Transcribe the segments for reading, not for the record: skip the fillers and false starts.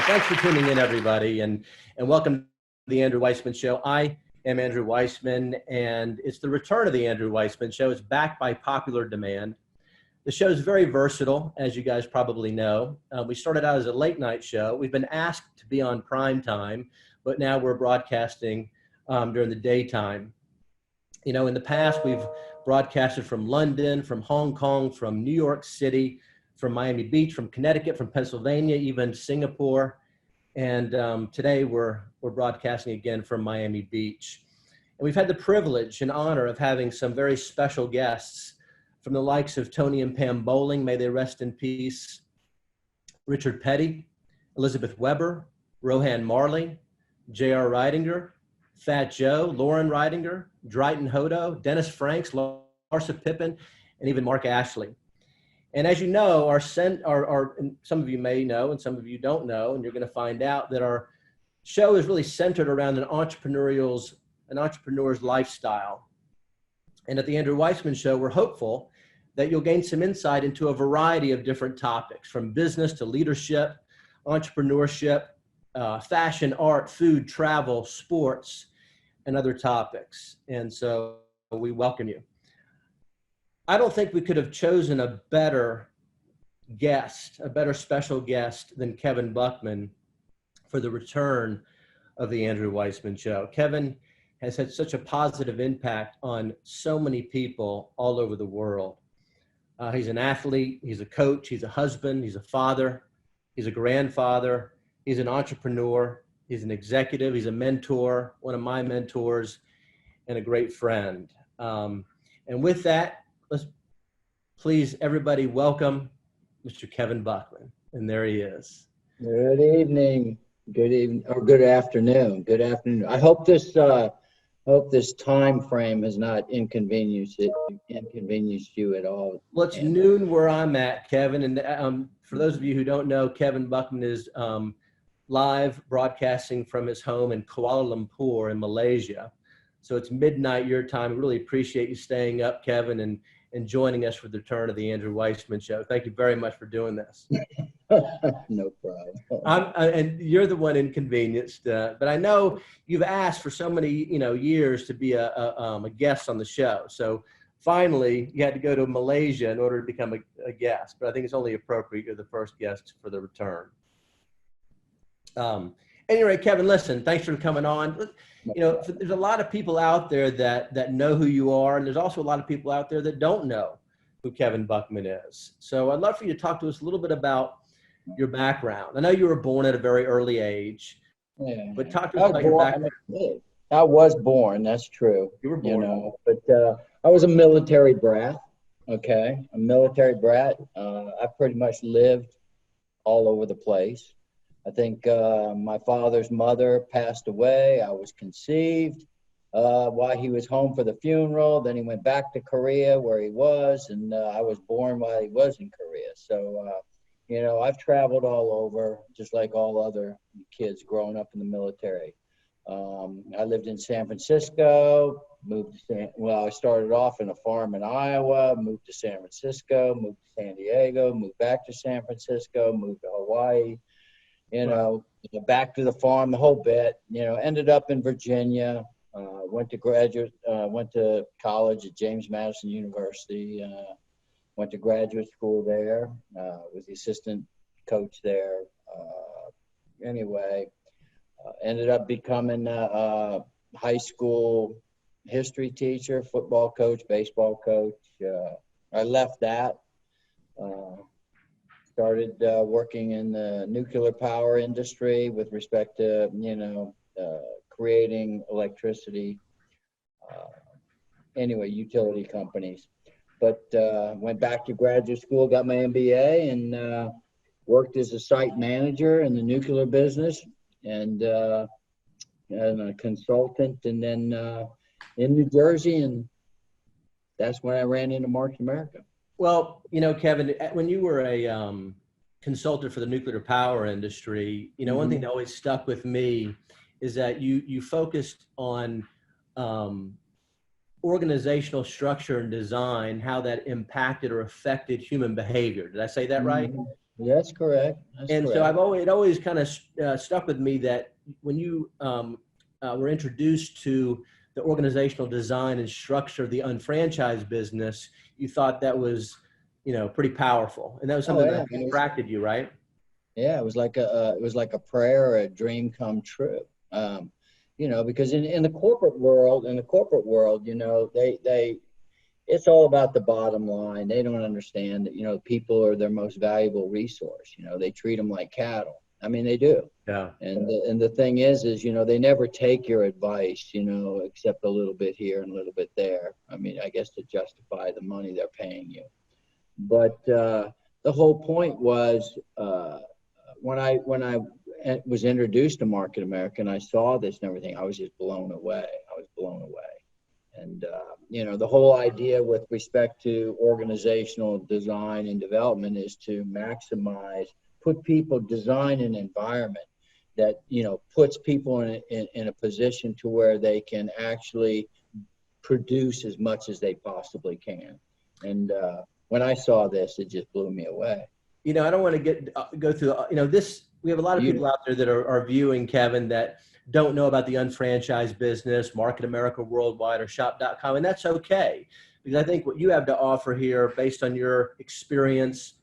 Thanks for tuning in, everybody, and welcome to the Andrew Weissman Show. I am Andrew Weissman, and it's the return of the Andrew Weissman Show. It's back by popular demand. The show is very versatile, as you guys probably know. We started out as a late night show. We've been asked to be on prime time, but now we're broadcasting during the daytime. You know, in the past, we've broadcasted from London, from Hong Kong, from New York City, from Miami Beach, from Connecticut, from Pennsylvania, even Singapore. And today we're broadcasting again from Miami Beach. And we've had the privilege and honor of having some very special guests from the likes of Tony and Pam Bowling, may they rest in peace, Richard Petty, Elizabeth Weber, Rohan Marley, J.R. Reidinger, Fat Joe, Lauren Reidinger, Drayton Hodo, Dennis Franks, Larsa Pippen, and even Mark Ashley. And as you know, and some of you may know and some of you don't know, and you're going to find out that our show is really centered around an entrepreneur's lifestyle. And at the Andrew Weissman Show, we're hopeful that you'll gain some insight into a variety of different topics, from business to leadership, entrepreneurship, fashion, art, food, travel, sports, and other topics. And so we welcome you. I don't think we could have chosen a better guest, a better special guest than Kevin Buckman for the return of the Andrew Weissman Show. Kevin has had such a positive impact on so many people all over the world. He's an athlete, he's a coach, he's a husband, he's a father, he's a grandfather, he's an entrepreneur, he's an executive, he's a mentor, one of my mentors, and a great friend. And with that, let's please, everybody, welcome Mr. Kevin Buckman. And there he is. Good evening, or good afternoon. Good afternoon. I hope this time frame has not inconvenienced you at all. Well, it's noon where I'm at, Kevin. And for those of you who don't know, Kevin Buckman is live broadcasting from his home in Kuala Lumpur in Malaysia. So it's midnight your time. We really appreciate you staying up, Kevin, and joining us for the return of the Andrew Weissman Show. Thank you very much for doing this. No problem. And you're the one inconvenienced, but I know you've asked for so many, years to be a guest on the show. So finally, you had to go to Malaysia in order to become a guest. But I think it's only appropriate you're the first guest for the return. Anyway, Kevin, listen, thanks for coming on. There's a lot of people out there that know who you are, and there's also a lot of people out there that don't know who Kevin Buckman is. So I'd love for you to talk to us a little bit about your background. I know you were born at a very early age, but talk to us about your background. I was born, that's true. You were born. But I was a military brat, okay? A military brat. I pretty much lived all over the place. I think my father's mother passed away. I was conceived while he was home for the funeral. Then he went back to Korea where he was, and I was born while he was in Korea. So, I've traveled all over, just like all other kids growing up in the military. I lived in San Francisco, I started off in a farm in Iowa, moved to San Francisco, moved to San Diego, moved back to San Francisco, moved to Hawaii. Back to the farm, the whole bit, ended up in Virginia, went to college at James Madison University, went to graduate school there, was the assistant coach there. Ended up becoming a high school history teacher, football coach, baseball coach. I left that. Started working in the nuclear power industry with respect to, creating electricity, utility companies. But went back to graduate school, got my MBA, and worked as a site manager in the nuclear business and a consultant, and then in New Jersey, and that's when I ran into March America. Well, Kevin, when you were a consultant for the nuclear power industry, one thing that always stuck with me is that you focused on organizational structure and design, how that impacted or affected human behavior. Did I say that right? That's correct. That's And so correct. it always kind of stuck with me that when you were introduced to the organizational design and structure of the unfranchised business, you thought that was, pretty powerful. And that was Oh something yeah, that attracted you, right? yeah. It was like a prayer, or a dream come true. Because in the corporate world, they it's all about the bottom line. They don't understand that, people are their most valuable resource. They treat them like cattle. I mean, they do. Yeah. And the thing is, they never take your advice, except a little bit here and a little bit there. I mean, I guess to justify the money they're paying you. But the whole point was, when I was introduced to Market America and I saw this and everything, I was just blown away. I was blown away. And, the whole idea with respect to organizational design and development is to design an environment that, puts people in a position to where they can actually produce as much as they possibly can. And when I saw this, it just blew me away. I don't want to go through, this, we have a lot of people out there that are viewing, Kevin, that don't know about the unfranchised business, Market America Worldwide, or shop.com. And that's okay, because I think what you have to offer here, based on your experience,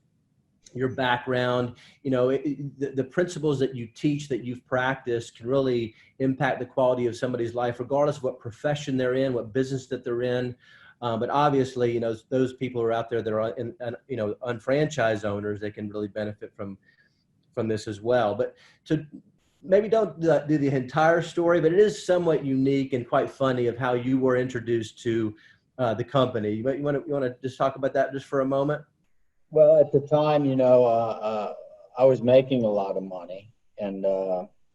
your background, the principles that you teach, that you've practiced, can really impact the quality of somebody's life, regardless of what profession they're in, what business that they're in. But obviously, those people who are out there that are unfranchised owners, they can really benefit from this as well. But to maybe don't do the entire story, but it is somewhat unique and quite funny of how you were introduced to the company. You want to just talk about that just for a moment? Well, at the time, I was making a lot of money, and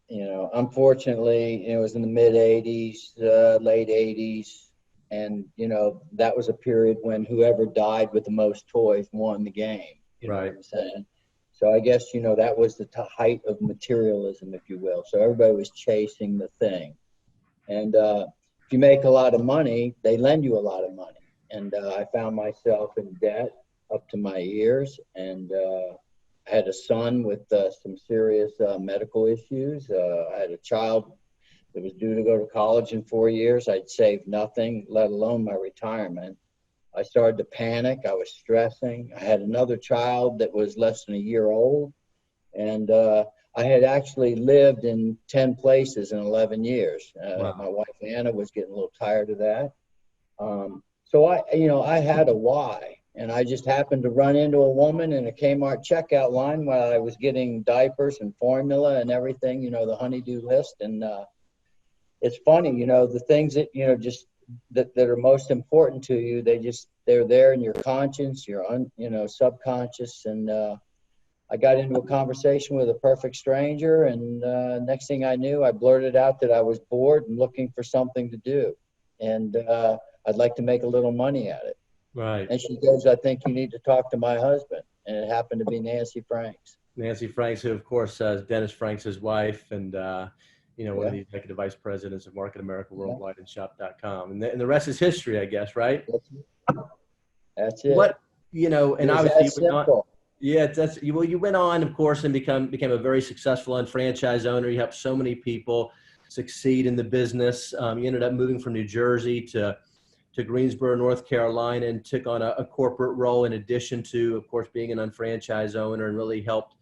unfortunately, it was in the mid '80s, late '80s, and that was a period when whoever died with the most toys won the game. You know right. what I'm saying? So I guess that was the height of materialism, if you will. So everybody was chasing the thing, and if you make a lot of money, they lend you a lot of money, and I found myself in debt up to my ears, and I had a son with some serious medical issues. I had a child that was due to go to college in 4 years. I'd saved nothing, let alone my retirement. I started to panic. I was stressing. I had another child that was less than a year old, and I had actually lived in 10 places in 11 years. Wow. My wife Anna was getting a little tired of that. So I had a why. And I just happened to run into a woman in a Kmart checkout line while I was getting diapers and formula and everything, the honey-do list. And it's funny, the things that, just that are most important to you, they're there in your conscience, your subconscious. And I got into a conversation with a perfect stranger. And next thing I knew, I blurted out that I was bored and looking for something to do. And I'd like to make a little money at it. Right. And she goes, I think you need to talk to my husband. And it happened to be Nancy Franks. Nancy Franks, who, of course, is Dennis Franks' wife, and, one of the executive vice presidents of Market America Worldwide and shop.com. And the rest is history, I guess, right? That's it. What, and obviously, you went on, of course, and became a very successful unfranchised owner. You helped so many people succeed in the business. You ended up moving from New Jersey to Greensboro, North Carolina, and took on a corporate role in addition to, of course, being an unfranchised owner, and really helped.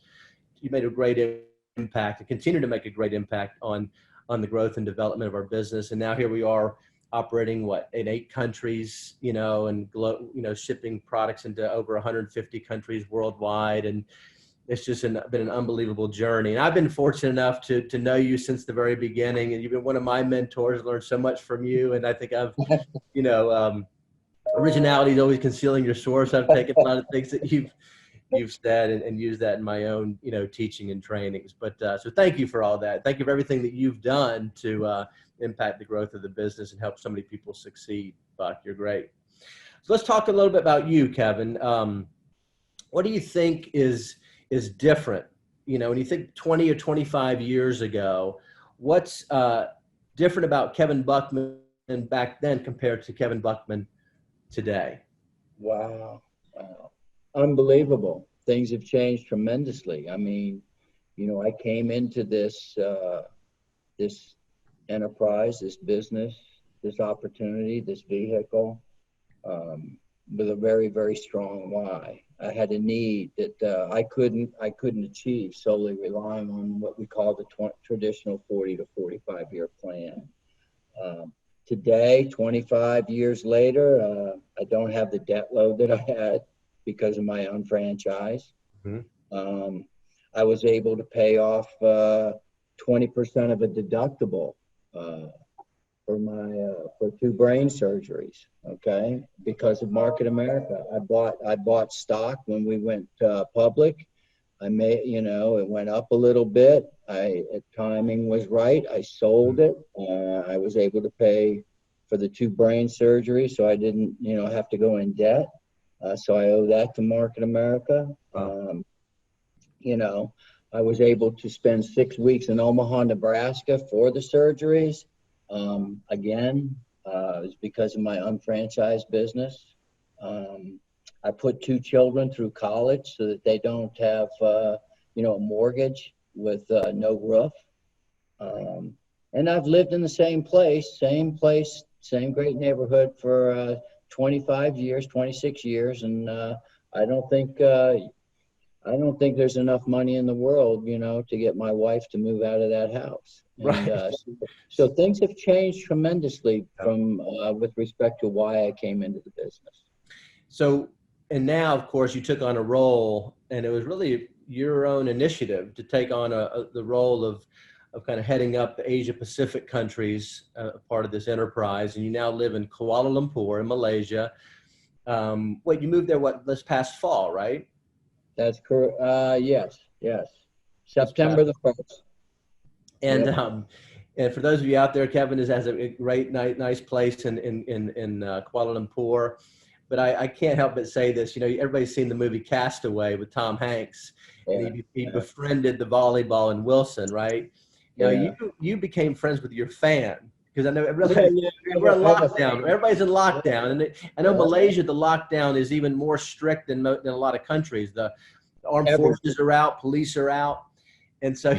You made a great impact and continue to make a great impact on the growth and development of our business. And now here we are operating in 8 countries, and shipping products into over 150 countries worldwide. And it's just been an unbelievable journey. And I've been fortunate enough to know you since the very beginning, and you've been one of my mentors. Learned so much from you, and I think I've, originality is always concealing your source. I've taken a lot of things that you've said and used that in my own, teaching and trainings. But so thank you for all that. Thank you for everything that you've done to impact the growth of the business and help so many people succeed. Buck, you're great. So let's talk a little bit about you, Kevin. What do you think is different? When you think 20 or 25 years ago, what's different about Kevin Buckman back then compared to Kevin Buckman today? Wow. Unbelievable. things have changed tremendously. I mean, you know, I came into this this enterprise, this business, this opportunity, this vehicle, with a very, very strong why. I had a need that I couldn't achieve solely relying on what we call the traditional 40 to 45-year plan. Today, 25 years later, I don't have the debt load that I had because of my unfranchise. Mm-hmm. I was able to pay off 20% of a deductible for 2 brain surgeries, okay, because of Market America. I bought stock when we went public. I made, you know, it went up a little bit. Timing was right. I sold it. I was able to pay for the 2 brain surgeries, so I didn't, you know, have to go in debt. So I owe that to Market America. Wow. You know, I was able to spend 6 weeks in Omaha, Nebraska for the surgeries. Again, it was because of my unfranchised business. I put 2 children through college so that they don't have, you know, a mortgage with no roof. And I've lived in the same place, same great neighborhood for 25 years, 26 years. And I don't think there's enough money in the world, you know, to get my wife to move out of that house. And, right. So things have changed tremendously from with respect to why I came into the business. So, and now, of course, you took on a role, and it was really your own initiative to take on the role of kind of heading up the Asia Pacific countries, part of this enterprise, and you now live in Kuala Lumpur in Malaysia. Wait, you moved there this past fall, right? That's correct. Yes. September the 1st. And yep. And for those of you out there, Kevin has a great, nice place in Kuala Lumpur. But I can't help but say this. You know, everybody's seen the movie Castaway with Tom Hanks. Yeah. And he befriended the volleyball in Wilson, right? Now you became friends with your fan, because I know we're in lockdown. Everybody's in lockdown, and I know Malaysia, the lockdown is even more strict than a lot of countries. The armed forces are out, police are out, and so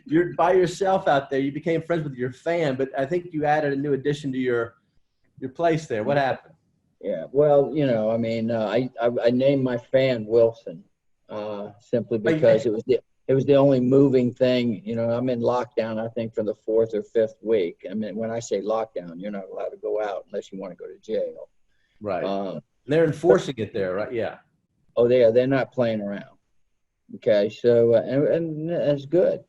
you're by yourself out there. You became friends with your fan, but I think you added a new addition to your place there. What happened? Yeah, well, you know, I mean, I named my fan Wilson simply because it was the only moving thing. You know, I'm in lockdown, I think, for the 4th or 5th week. I mean, when I say lockdown, you're not allowed to go out unless you want to go to jail. Right. They're enforcing it there, right? Yeah. Oh, they're not playing around. Okay, so and that's good.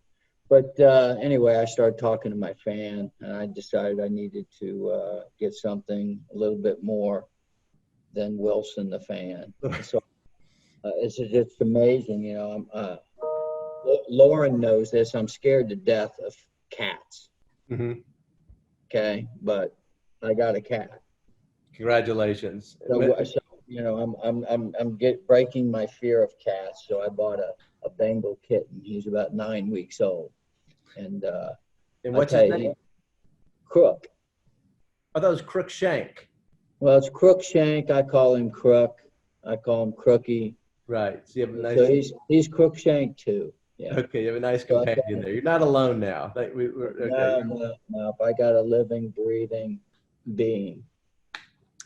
But anyway, I started talking to my fan, and I decided I needed to get something a little bit more than Wilson the fan. So it's just amazing, you know. Lauren knows this. I'm scared to death of cats. Mm-hmm. Okay, but I got a cat. Congratulations. So you know, I'm breaking my fear of cats. So I bought a Bengal kitten. He's about 9 weeks old. And what's his name? Crook. Oh, that was Crookshank. Well, it's Crookshank. I call him Crook. I call him Crookie. Right. So, you have a nice... so he's Crookshank too. Yeah. Okay, you have a nice companion there. You're not alone now. No, I got a living, breathing being.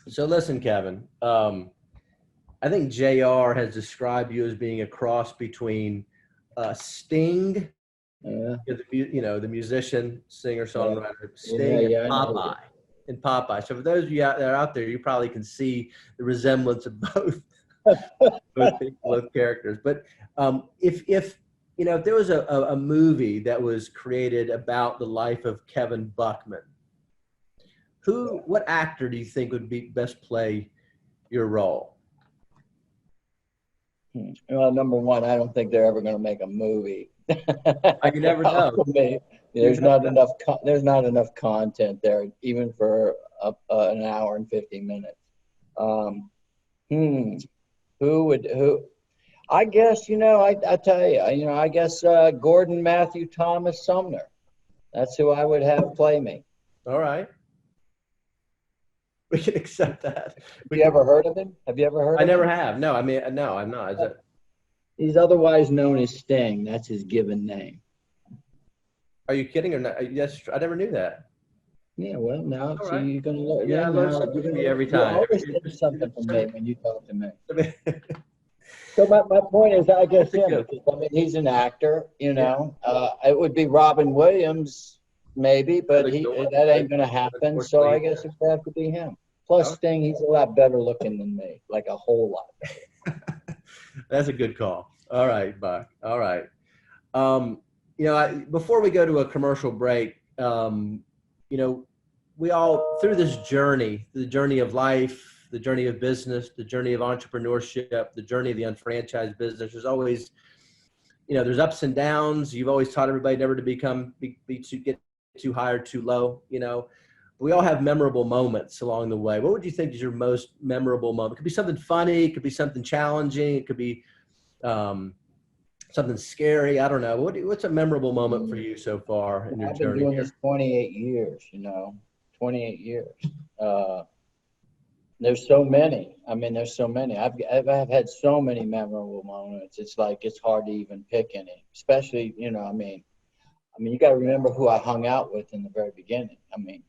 So listen, Kevin. I think JR has described you as being a cross between Sting. Yeah. You know, the musician, singer, songwriter, Sting, and Popeye. So for those of you that are out there, you probably can see the resemblance of both characters. But if you know, if there was a movie that was created about the life of Kevin Buckman, what actor do you think would be best play your role? Well, number one, I don't think they're ever going to make a movie. You never know. There's not enough content there, even for an hour and 50 minutes. Who? I guess, you know, I tell you, you know, I guess Gordon Matthew Thomas Sumner. That's who I would have play me. All right. We can accept that. Have you ever heard of him? Have you ever heard of him? I never have. No, I mean, no, I'm not. Is that... He's otherwise known as Sting. That's his given name. Are you kidding or not? Yes, I never knew that. Yeah, well, now All so right. you're going to learn. Yeah, I learn something from you every time. You always get something from me when you talk to me. So my point is, I guess him, because I mean, he's an actor, you know. It would be Robin Williams, maybe, but that ain't going to happen. So I guess it would have to be him. Plus, Sting, he's a lot better looking than me, like a whole lot better. That's a good call. All right, Buck. All right. You know, before we go to a commercial break, you know, we all, through this journey, the journey of life, the journey of business, the journey of entrepreneurship, the journey of the unfranchised business, there's always, you know, there's ups and downs. You've always taught everybody never to get too high or too low, you know. We all have memorable moments along the way. What would you think is your most memorable moment? It could be something funny. It could be something challenging. It could be something scary. I don't know. What's a memorable moment for you so far in your journey? I've been doing this 28 years, you know, 28 years. There's so many. I mean, there's so many. I've had so many memorable moments. It's like, it's hard to even pick any, especially, you know, I mean, you got to remember who I hung out with in the very beginning. I mean,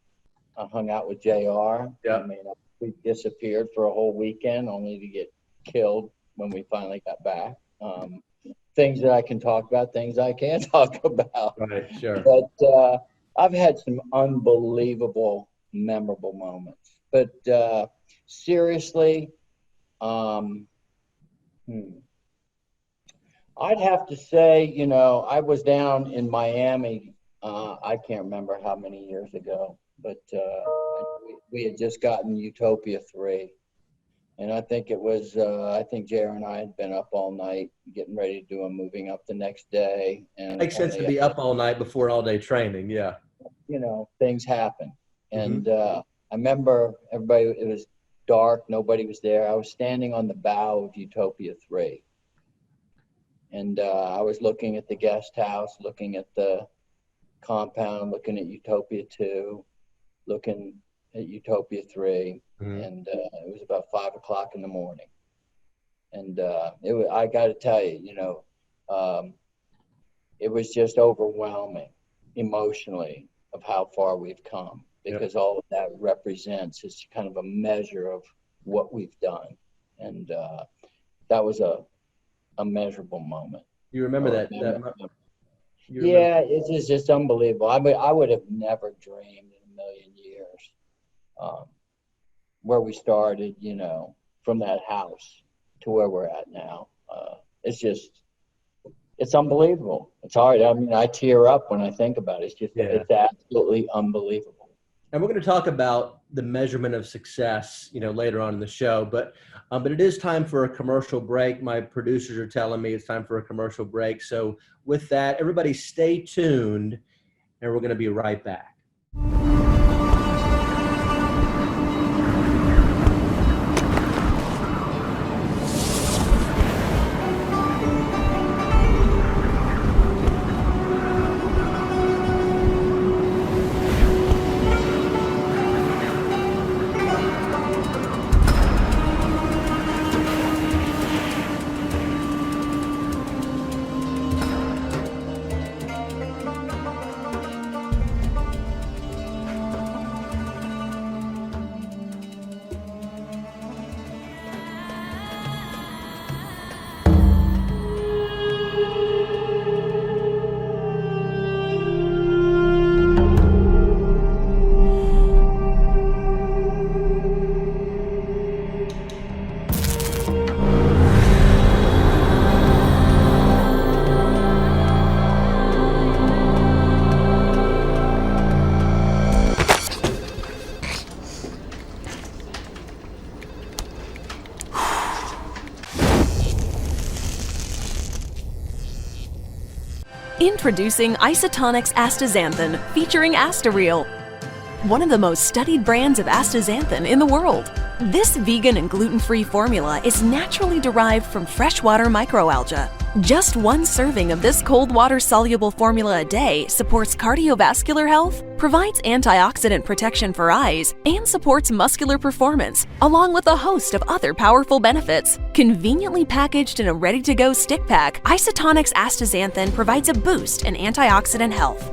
I hung out with JR. Yeah. I mean, we disappeared for a whole weekend only to get killed when we finally got back. Things that I can talk about, things I can't talk about. Right, sure. But I've had some unbelievable, memorable moments. But seriously, I'd have to say, you know, I was down in Miami, I can't remember how many years ago, but we had just gotten Utopia 3. And I think it was, I think JR and I had been up all night getting ready to do a moving up the next day. And makes sense to be up all night before all day training. Yeah. You know, things happen. And I remember everybody, it was dark. Nobody was there. I was standing on the bow of Utopia 3. And I was looking at the guest house, looking at the compound, looking at Utopia 2, looking at Utopia 3. And it was about 5 o'clock in the morning. And I got to tell you, you know, it was just overwhelming emotionally of how far we've come, because all of that represents is kind of a measure of what we've done. And that was a measurable moment. You remember that? Yeah, it's just unbelievable. I mean, I would have never dreamed in a million years where we started, you know, from that house to where we're at now. It's unbelievable. It's hard. I mean, I tear up when I think about it. It's just, it's absolutely unbelievable. And we're going to talk about the measurement of success, you know, later on in the show, but it is time for a commercial break. My producers are telling me it's time for a commercial break. So with that, everybody stay tuned, and we're going to be right back. Introducing Isotonics Astaxanthin, featuring Astareel, one of the most studied brands of astaxanthin in the world. This vegan and gluten-free formula is naturally derived from freshwater microalgae. Just one serving of this cold water-soluble formula a day supports cardiovascular health, provides antioxidant protection for eyes, and supports muscular performance, along with a host of other powerful benefits. Conveniently packaged in a ready-to-go stick pack, Isotonics astaxanthin provides a boost in antioxidant health.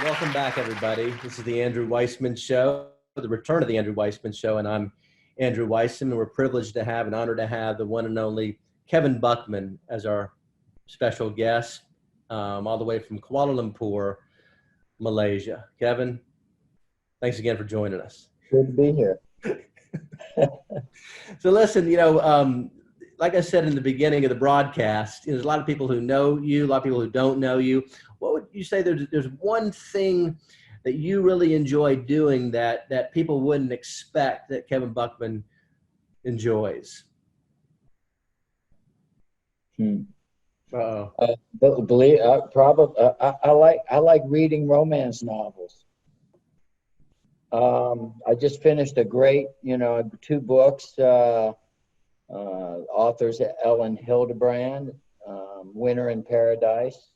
Welcome back, everybody. This is the Andrew Weissman Show, the return of the Andrew Weissman Show, and I'm Andrew Weissman, and we're privileged to have and honored to have the one and only Kevin Buckman as our special guest, all the way from Kuala Lumpur, Malaysia. Kevin, thanks again for joining us. Good to be here. So listen, like I said in the beginning of the broadcast, there's a lot of people who know you, a lot of people who don't know you. What would you say there's one thing that you really enjoy doing that people wouldn't expect that Kevin Buckman enjoys? I like reading romance novels. I just finished a great, 2 books. Authors Ellen Hildebrand, Winter in Paradise.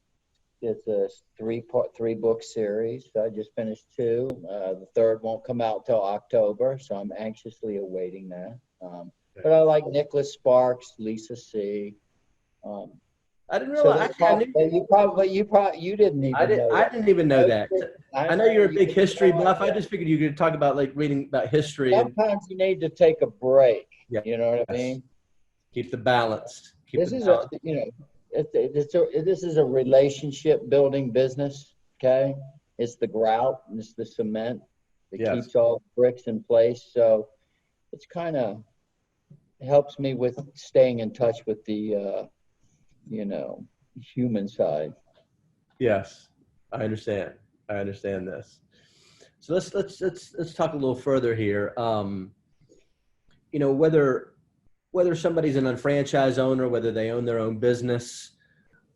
It's a 3-book series. I just finished 2. The 3rd won't come out till October, so I'm anxiously awaiting that. But I like Nicholas Sparks, Lisa C. I didn't realize. You didn't even know that. I didn't even know that. I know you're a big history buff. I just figured you could talk about reading about history. Sometimes you need to take a break. Yeah. You know what I mean? Keep the balance. This is a relationship building business. Okay, it's the grout and it's the cement that keeps all the bricks in place. So it's kind of helps me with staying in touch with the human side. Yes, I understand this. So let's talk a little further here. Whether somebody's an unfranchised owner, whether they own their own business,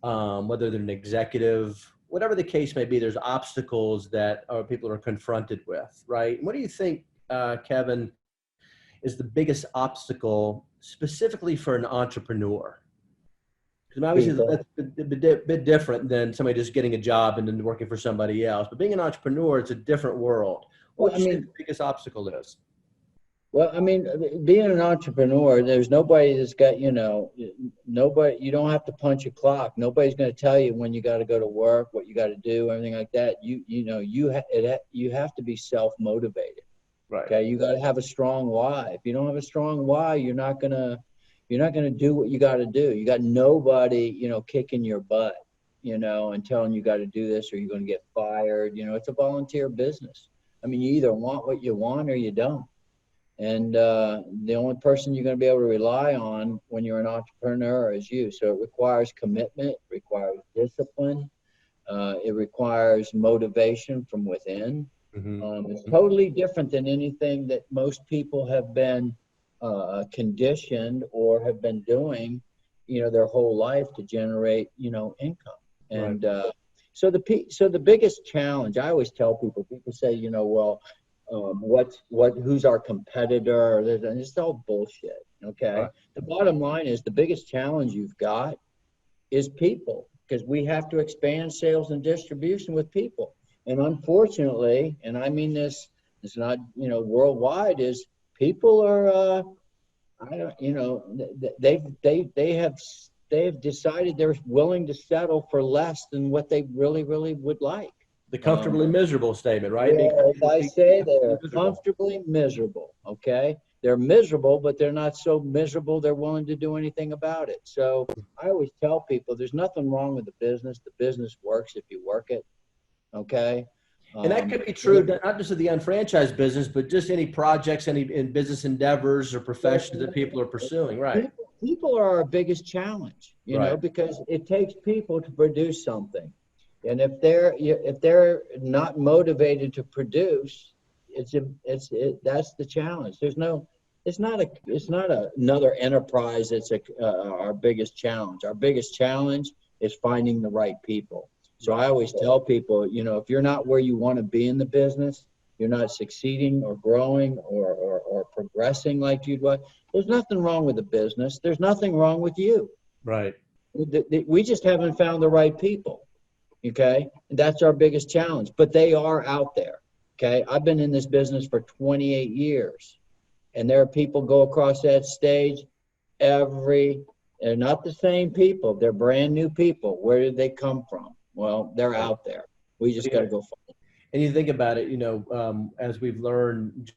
whether they're an executive, whatever the case may be, there's obstacles that people are confronted with, right? What do you think, Kevin, is the biggest obstacle specifically for an entrepreneur? Because obviously that's a bit different than somebody just getting a job and then working for somebody else. But being an entrepreneur, it's a different world. What do you think the biggest obstacle is? Well, being an entrepreneur, there's nobody that's got, you don't have to punch a clock. Nobody's going to tell you when you got to go to work, what you got to do, everything like that. You have to be self-motivated. Right. Okay. You got to have a strong why. If you don't have a strong why, you're not going to do what you got to do. You got nobody, kicking your butt, and telling you got to do this or you're going to get fired. It's a volunteer business. You either want what you want or you don't. And the only person you're going to be able to rely on when you're an entrepreneur is you. So it requires commitment, it requires discipline, it requires motivation from within. Mm-hmm. It's totally different than anything that most people have been conditioned or have been doing, their whole life to generate, income. And right. So the biggest challenge, I always tell people say, who's our competitor? And it's all bullshit. Okay. Right. The bottom line is the biggest challenge you've got is people, because we have to expand sales and distribution with people. And unfortunately, and I mean this, it's not, worldwide, is people are, they've decided they're willing to settle for less than what they really, really would like. The comfortably miserable statement, right? Yeah, as I say, they're comfortably miserable, okay? they're miserable, but they're not so miserable they're willing to do anything about it. So I always tell people there's nothing wrong with the business. The business works if you work it. Okay. And that could be true, not just of the unfranchised business, but just any projects, any in business endeavors or professions that people are pursuing, right? People are our biggest challenge, you know, because it takes people to produce something. And if they're not motivated to produce, that's the challenge. It's not another enterprise that's our biggest challenge. Our biggest challenge is finding the right people. So I always tell people, you know, if you're not where you want to be in the business, you're not succeeding or growing or progressing like you'd want, there's nothing wrong with the business. There's nothing wrong with you. Right. We just haven't found the right people. Okay. And that's our biggest challenge, but they are out there. Okay. I've been in this business for 28 years and there are people go across that stage they're not the same people. They're brand new people. Where did they come from? Well, they're out there. We just got to go find them. And you think about it, you know, as we've learned,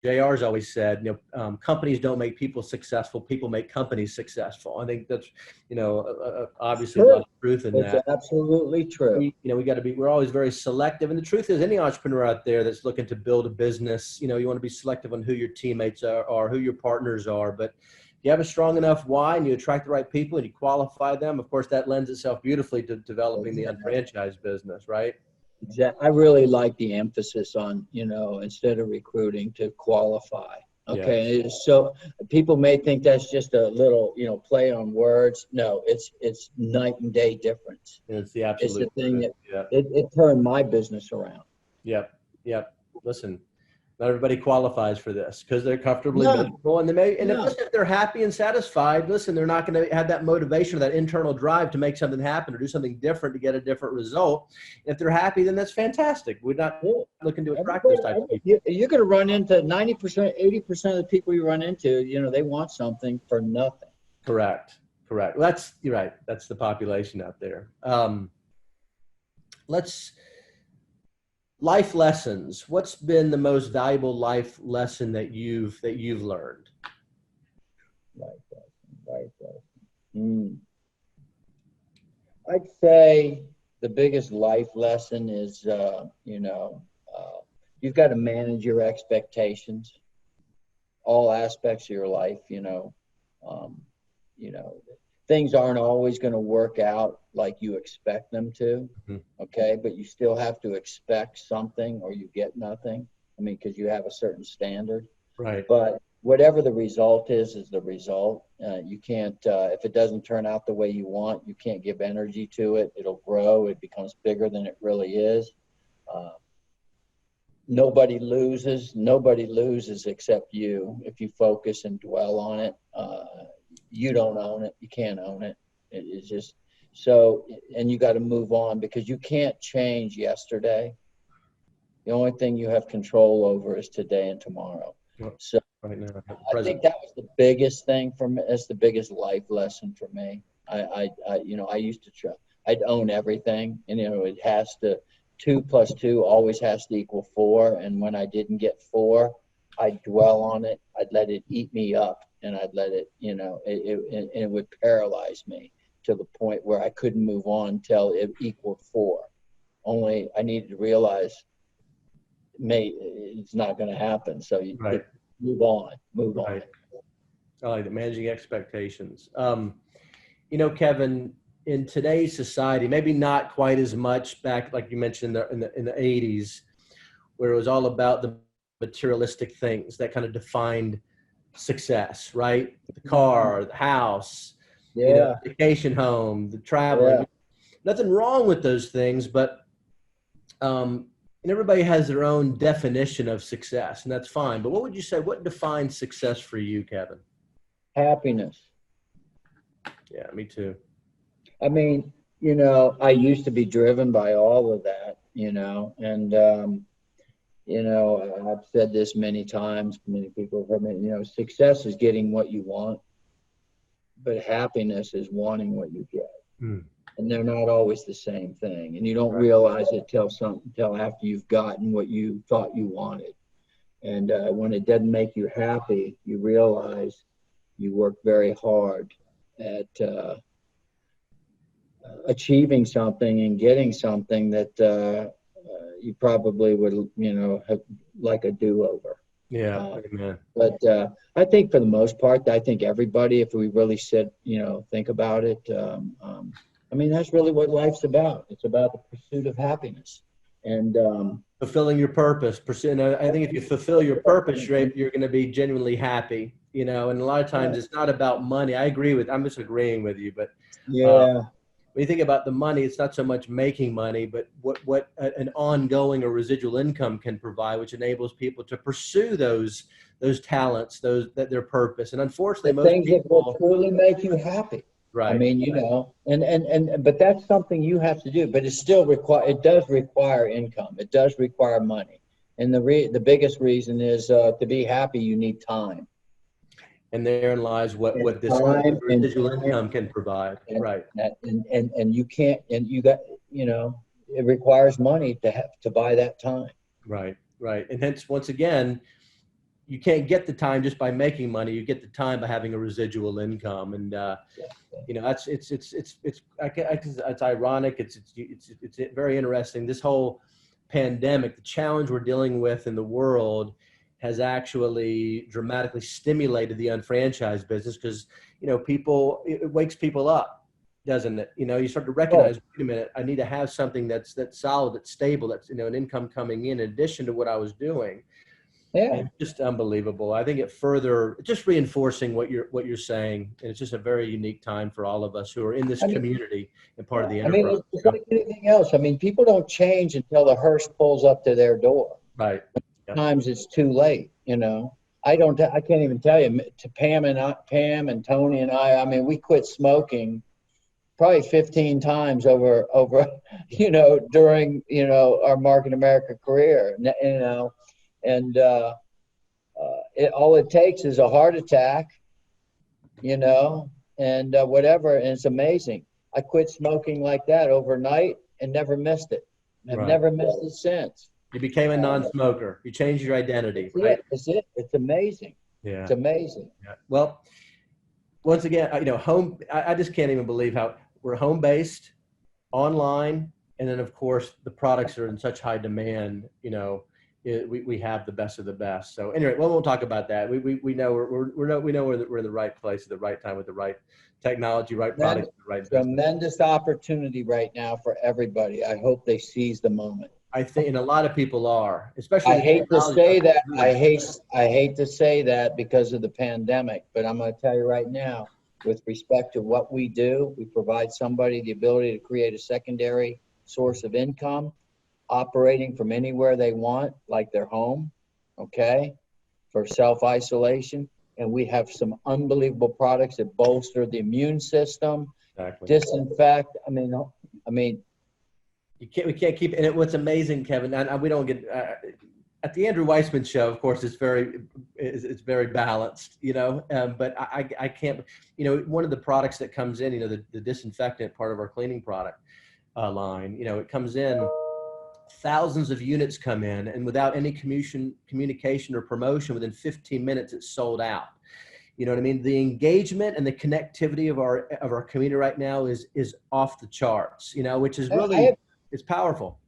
JR's always said, you know, companies don't make people successful. People make companies successful. I think that's, you know, obviously a lot of truth in that. It's absolutely true. We're always very selective. And the truth is, any entrepreneur out there that's looking to build a business, you know, you want to be selective on who your teammates are, who your partners are. But if you have a strong enough why and you attract the right people and you qualify them, of course, that lends itself beautifully to developing the unfranchised business, right? Exactly. I really like the emphasis on, you know, instead of recruiting, to qualify. Okay. Yeah. So people may think that's just a little, you know, play on words. No, it's night and day difference. And it's the absolute. It's the thing that it turned my business around. Yep. Listen, not everybody qualifies for this because they're comfortably miserable, and if they're happy and satisfied, listen, they're not going to have that motivation or that internal drive to make something happen or do something different to get a different result. If they're happy, then that's fantastic. We're not looking to attract those types of people. You're going to run into 90%, 80% of the people you run into, you know, they want something for nothing. Correct. Well, you're right. That's the population out there. Life lessons. What's been the most valuable life lesson that you've learned? Life lesson. I'd say the biggest life lesson is, you've got to manage your expectations, all aspects of your life. Things aren't always going to work out like you expect them to. Okay. But you still have to expect something or you get nothing. I mean, because you have a certain standard. Right. But whatever the result is the result. You can't, if it doesn't turn out the way you want, you can't give energy to it. It'll grow. It becomes bigger than it really is. Nobody loses except you. If you focus and dwell on it, you don't own it. You can't own it. It's just so, and you got to move on because you can't change yesterday. The only thing you have control over is today and tomorrow. So right now, I think that was the biggest thing for me. That's the biggest life lesson for me. I used to try. I'd own everything, and it has to 2 + 2 always has to equal 4. And when I didn't get 4, I'd dwell on it. I'd let it eat me up, and I'd let it, it would paralyze me to the point where I couldn't move on until it equaled 4. Only I needed to realize, it's not going to happen. So you move on. I like that, managing expectations. Kevin, in today's society, maybe not quite as much back, like you mentioned in the 80s, where it was all about the materialistic things that kind of defined success, right? The car, the house, vacation home, the traveling. Nothing wrong with those things, but and everybody has their own definition of success, and that's fine. But what would you say, what defines success for you, Kevin? Happiness. Yeah, me too. I mean, I used to be driven by all of that, and, I've said this many times, many people have heard me, success is getting what you want, but happiness is wanting what you get. And they're not always the same thing. And you don't realize it till after you've gotten what you thought you wanted. And when it doesn't make you happy, you realize you work very hard at achieving something and getting something that you probably would, have like a do-over. Yeah, amen. But I think for the most part, I think everybody, if we really sit, think about it, that's really what life's about. It's about the pursuit of happiness. And fulfilling your purpose. I think if you fulfill your purpose, you're going to be genuinely happy, and a lot of times it's not about money. I'm just agreeing with you, but yeah. When you think about the money, it's not so much making money, but what an ongoing or residual income can provide, which enables people to pursue those talents, their purpose. And unfortunately, most things people that will truly make you happy. Right. I mean, but that's something you have to do. But it does require income. It does require money. And the biggest reason is to be happy, you need time. And therein lies what this residual income can provide. Right. And you can't, and you got, it requires money to buy that time. Right. Right. And hence, once again, you can't get the time just by making money. You get the time by having a residual income. And, it's ironic. It's very interesting. This whole pandemic, the challenge we're dealing with in the world has actually dramatically stimulated the unfranchised business because, it wakes people up, doesn't it? You start to recognize, wait a minute, I need to have something that's solid, that's stable, that's, an income coming in addition to what I was doing. Yeah. And just unbelievable. I think it just reinforcing what you're saying. And it's just a very unique time for all of us who are in this community and part of the enterprise. It's like anything else. People don't change until the hearse pulls up to their door. Right. Sometimes it's too late, I can't even tell you, to Pam and Tony and I we quit smoking probably 15 times over during our Market America career, and all it takes is a heart attack, and whatever, and it's amazing. I quit smoking like that overnight and never missed it. I've never missed it since. You became a non-smoker. You changed your identity. That's it. It's amazing. Yeah. It's amazing. Yeah. Well, once again, home. I just can't even believe how we're home-based, online, and then of course the products are in such high demand. We have the best of the best. So anyway, we won't talk about that. We know we're in the right place at the right time with the right technology, right products, the right business. Tremendous opportunity right now for everybody. I hope they seize the moment. I think, and a lot of people are, especially. I hate to say that. I hate to say that because of the pandemic, but I'm going to tell you right now, with respect to what we do, we provide somebody the ability to create a secondary source of income, operating from anywhere they want, like their home, for self-isolation. And we have some unbelievable products that bolster the immune system, disinfect. We can't keep, and what's amazing, Kevin, and we don't get, at the Andrew Weissman Show, of course, it's very balanced, but I can't, one of the products that comes in, the disinfectant part of our cleaning product line, it comes in, thousands of units come in, and without any communication or promotion, within 15 minutes, it's sold out. You know what I mean? The engagement and the connectivity of our community right now is off the charts, which is really, it's powerful.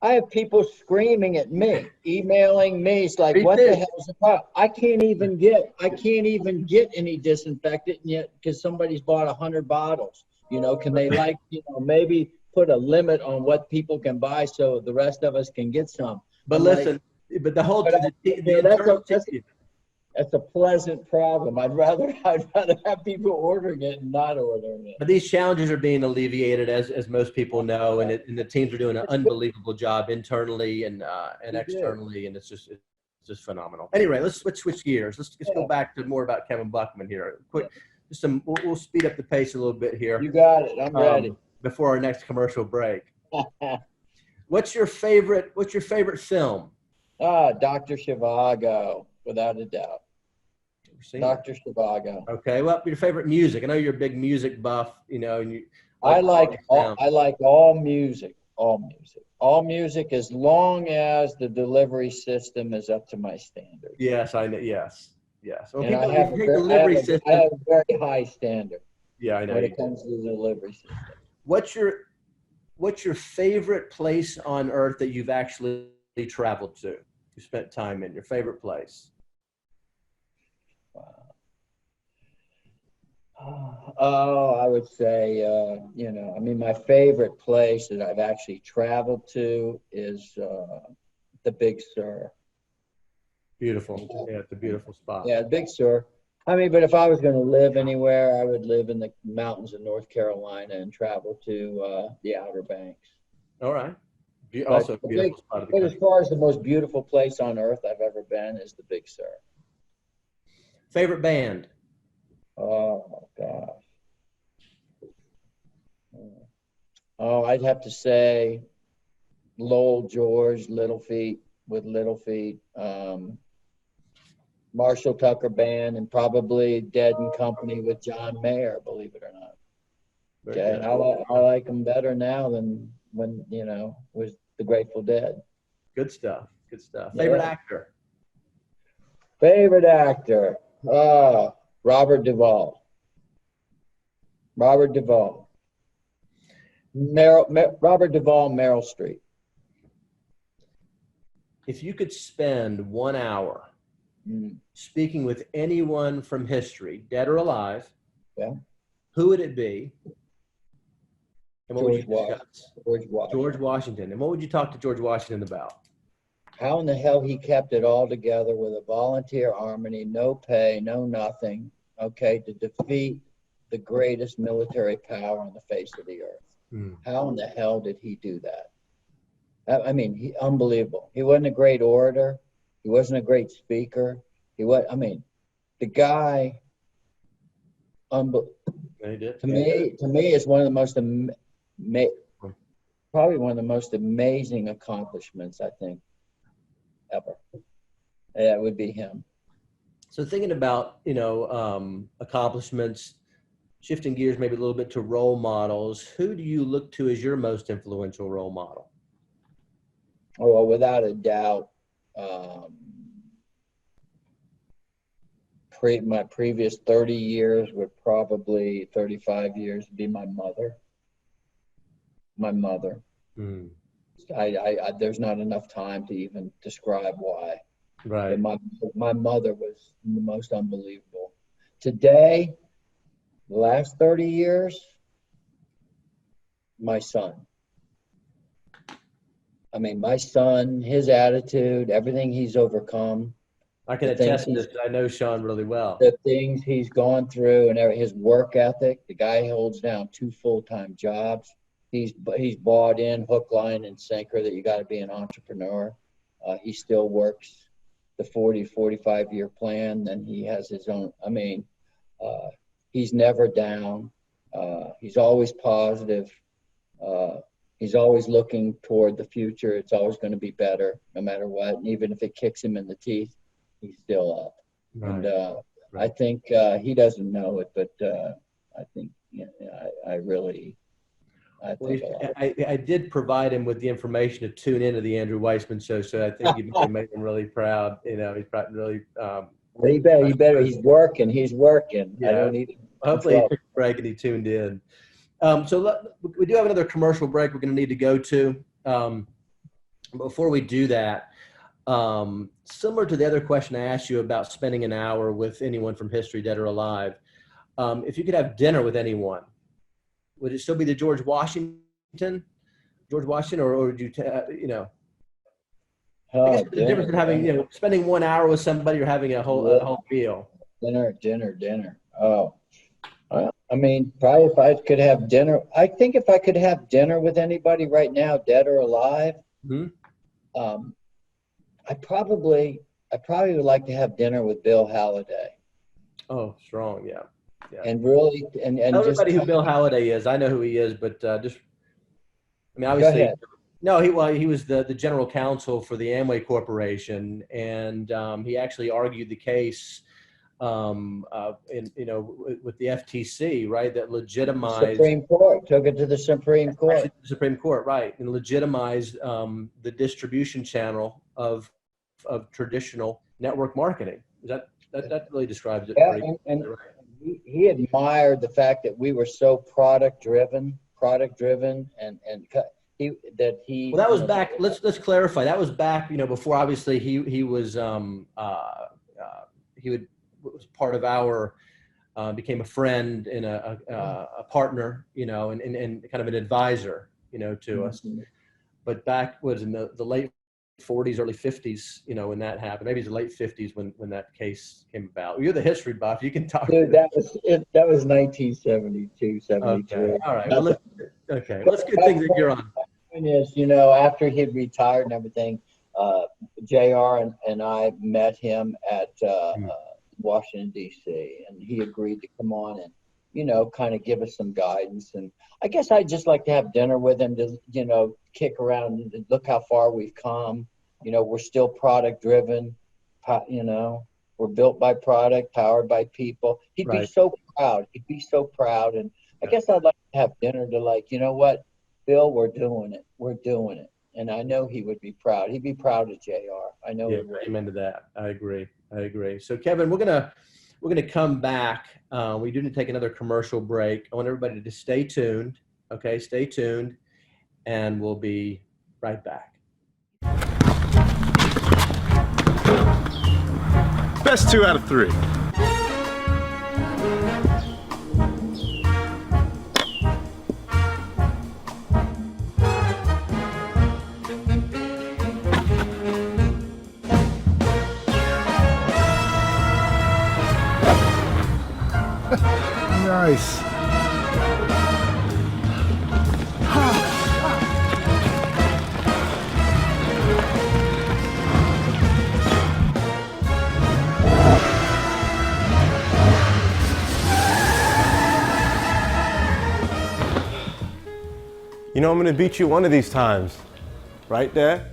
I have people screaming at me, emailing me. It's like, what the hell is the problem? I can't even get any disinfectant yet because somebody's bought 100 bottles. Can they maybe put a limit on what people can buy so the rest of us can get some? But listen, but the whole that's a pleasant problem. I'd rather have people ordering it and not ordering it. But these challenges are being alleviated, as most people know, and the teams are doing an unbelievable job internally and externally, and it's just phenomenal. Anyway, let's switch gears. Let's go back to more about Kevin Buckman here. Quick, we'll speed up the pace a little bit here. You got it. I'm ready. Before our next commercial break. What's your favorite film? Dr. Zhivago, without a doubt. Dr. Zhivago. Okay. Well, your favorite music. I know you're a big music buff, I like all music. All music, as long as the delivery system is up to my standard. Yes, I know. Yes. Well, And people I have, who take delivery I system. have a very high standard. Yeah, I know. When it comes to the delivery system. What's your favorite place on earth that you've actually traveled to? You spent time in your favorite place? Oh, I would say, I mean, my favorite place that I've actually traveled to is the Big Sur. Beautiful. Yeah, it's a beautiful spot. Yeah, Big Sur. I mean, but if I was going to live anywhere, I would live in the mountains of North Carolina and travel to the Outer Banks. All right. Also a beautiful spot of the But country. as far as the most beautiful place on earth I've ever been is the Big Sur. Favorite band? Oh, gosh. Oh, I'd have to say Lowell George, Little Feat, with Little Feat, Marshall Tucker Band, and probably Dead and Company with John Mayer, believe it or not. Okay, I like them better now than when, was the Grateful Dead. Good stuff. Favorite actor? Favorite actor? Robert Duvall. Robert Duvall, Meryl Streep. If you could spend 1 hour speaking with anyone from history, dead or alive, who would it be? And what would you discuss? George Washington. And what would you talk to George Washington about? How in the hell he kept it all together with a volunteer army, no pay, no nothing, to defeat the greatest military power on the face of the earth. How in the hell did he do that? I mean, unbelievable. He wasn't a great orator. He wasn't a great speaker. The guy, to me, is one of the most, probably one of the most amazing accomplishments, I think, ever. That would be him. So thinking about, accomplishments, shifting gears maybe a little bit to role models, who do you look to as your most influential role model? Oh, well, without a doubt, my previous 30 years would probably 35 years be my mother. My mother. There's not enough time to even describe why. Right. But my mother was the most unbelievable. Today, the last 30 years, my son. I mean, my son, his attitude, everything he's overcome. I can attest to this. I know Sean really well. The things he's gone through and his work ethic. The guy holds down 2 full-time jobs. He's bought in hook, line, and sinker that you got to be an entrepreneur. He still works the 40, 45-year plan. Then he has his own. I mean, he's never down. He's always positive. He's always looking toward the future. It's always going to be better no matter what. And even if it kicks him in the teeth, he's still up. Right. And I think he doesn't know it, but I think I did provide him with the information to tune into the Andrew Weissman Show, so I think you made him really proud. He's probably really. He better. He's working. Yeah. I don't need. Hopefully, he took a break and he tuned in. So we do have another commercial break we're going to need to go to. Before we do that, similar to the other question I asked you about spending an hour with anyone from history, dead or alive, if you could have dinner with anyone, would it still be the George Washington, or would you, I guess the difference in having, spending 1 hour with somebody or having a whole meal. Dinner. Oh, I mean, probably if I could have dinner, I think if I could have dinner with anybody right now, dead or alive, I probably would like to have dinner with Bill Halliday. Oh, strong, yeah. And really, and tell everybody who Bill Halliday is. I know who he is, but obviously, no. He was the general counsel for the Amway Corporation, and he actually argued the case with the FTC, right, that legitimized Supreme Court took it to the Supreme Court. the Supreme Court, right, and legitimized the distribution channel of traditional network marketing. That really describes it. Yeah, and he admired the fact that we were so product driven, and he. Well, that was back. Let's clarify. That was back, before obviously he was was part of our became a friend and a partner, and kind of an advisor, to us. But back was in the late 40s, early 50s, when that happened. Maybe it's the late 50s when that case came about. You're the history buff. You can talk. Dude, that was 1972, 73. Okay. All right. Well, let's get things that you're on. Is, after he'd retired and everything, JR and I met him at Washington, D.C., and he agreed to come on and, kind of give us some guidance. And I guess I'd just like to have dinner with him to, kick around and look how far we've come. We're still product driven, we're built by product, powered by people. He'd be so proud. He'd be so proud. And I guess I'd like to have dinner to you know what, Bill, we're doing it. We're doing it. And I know he would be proud. He'd be proud of JR. I know. Yeah, amen to that. I agree. So Kevin, we're gonna come back. We do need to take another commercial break. I want everybody to stay tuned. Okay, stay tuned, and we'll be right back. Best 2 out of 3. Nice. I'm going to beat you one of these times. Right there?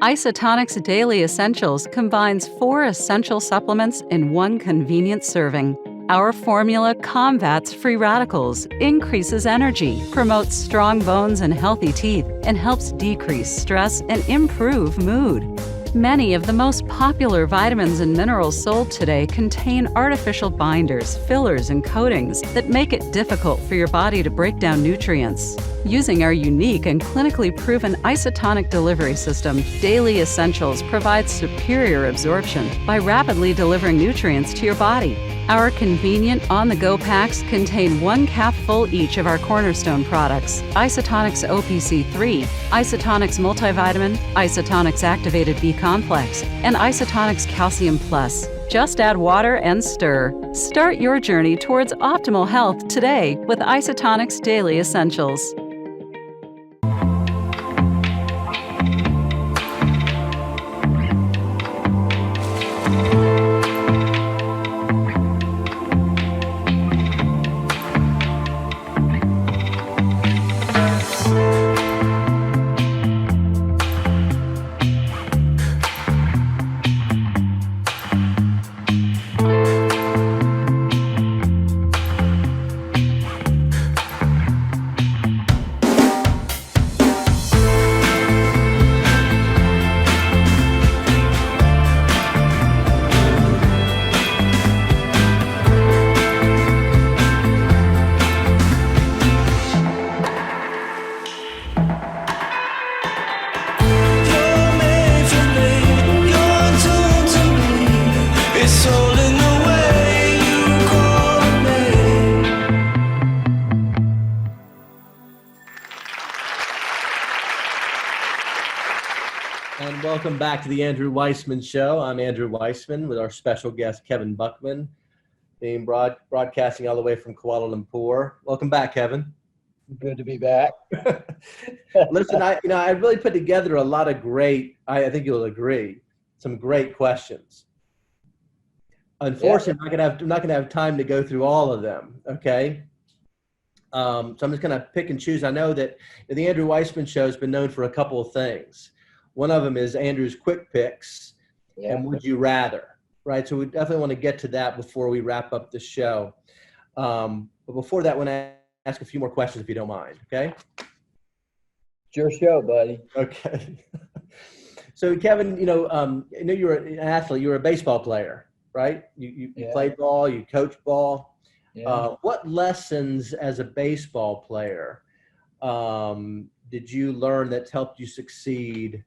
Isotonics Daily Essentials combines 4 essential supplements in one convenient serving. Our formula combats free radicals, increases energy, promotes strong bones and healthy teeth, and helps decrease stress and improve mood. Many of the most popular vitamins and minerals sold today contain artificial binders, fillers, and coatings that make it difficult for your body to break down nutrients. Using our unique and clinically proven isotonic delivery system, Daily Essentials provides superior absorption by rapidly delivering nutrients to your body. Our convenient on-the-go packs contain 1 capful each of our cornerstone products: Isotonics OPC3, Isotonics Multivitamin, Isotonics Activated B Complex, and Isotonics Calcium Plus. Just add water and stir. Start your journey towards optimal health today with Isotonics Daily Essentials. And welcome back to the Andrew Weissman Show. I'm Andrew Weissman with our special guest, Kevin Buckman, being broadcasting all the way from Kuala Lumpur. Welcome back, Kevin. Good to be back. Listen, I really put together a lot of great, I think you'll agree, some great questions. Unfortunately, I'm not gonna have time to go through all of them, okay? So I'm just going to pick and choose. I know that the Andrew Weissman Show has been known for a couple of things. One of them is Andrew's quick picks and would you rather, right? So we definitely want to get to that before we wrap up the show. But before that, I want to ask a few more questions if you don't mind, okay? It's your show, buddy. Okay. So Kevin, I know you were an athlete, you were a baseball player, right? You played ball, you coached ball. Yeah. What lessons as a baseball player did you learn that helped you succeed